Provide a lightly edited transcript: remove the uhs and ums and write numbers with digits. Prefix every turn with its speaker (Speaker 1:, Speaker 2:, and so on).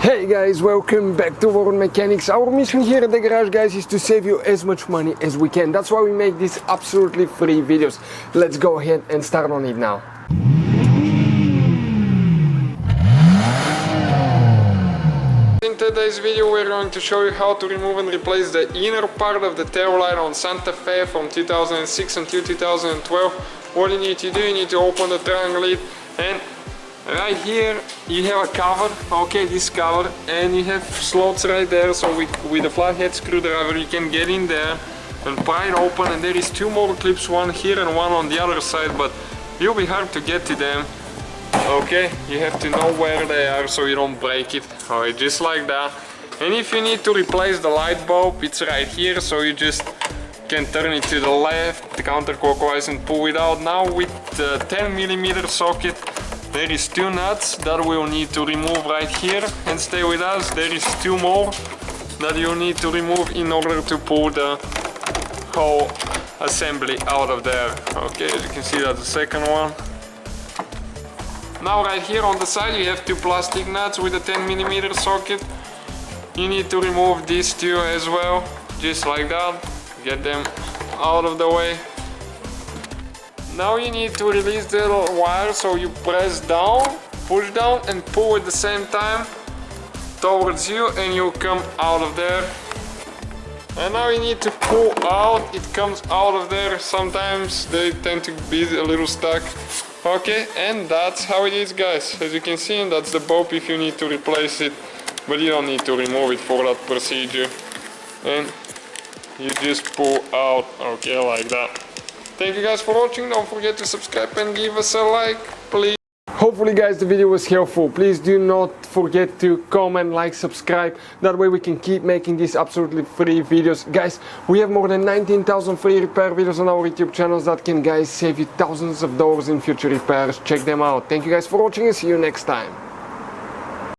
Speaker 1: Hey guys, welcome back to World Mechanics. Our mission here at the garage, guys, is to save you as much money as we can. That's why we make these absolutely free videos. Let's go ahead and start on it now. In today's video we're going to show you how to remove and replace the inner part of the tail light on Santa Fe from 2006 until 2012. What you need to do, you need to open the triangle lid, and right here you have a cover, okay, this cover, and you have slots right there, so with a flathead screwdriver you can get in there and pry it open, and there is two more clips, one here and one on the other side, but it'll be hard to get to them. Okay, you have to know where they are so you don't break it. Alright, just like that. And if you need to replace the light bulb, it's right here, so you just can turn it to the left, counterclockwise, and pull it out. Now with the 10mm socket, there is two nuts that we'll need to remove right here, and stay with us. There is two more that you need to remove in order to pull the whole assembly out of there. Okay, as you can see, that's the second one. Now right here on the side you have two plastic nuts with a 10mm socket. You need to remove these two as well, just like that. Get them out of the way. Now you need to release the wire, so you press down, push down and pull at the same time towards you, and you'll come out of there. And now you need to pull out, it comes out of there. Sometimes they tend to be a little stuck. Okay, and that's how it is, guys. As you can see, and that's the bulb if you need to replace it, but you don't need to remove it for that procedure. And you just pull out, okay, like that. Thank you guys for watching. Don't forget to subscribe and give us a like, please. Hopefully guys the video was helpful. Please do not forget to comment, like, subscribe. That way we can keep making these absolutely free videos. Guys, we have more than 19,000 free repair videos on our YouTube channels that can, guys, save you thousands of dollars in future repairs. Check them out. Thank you guys for watching and see you next time.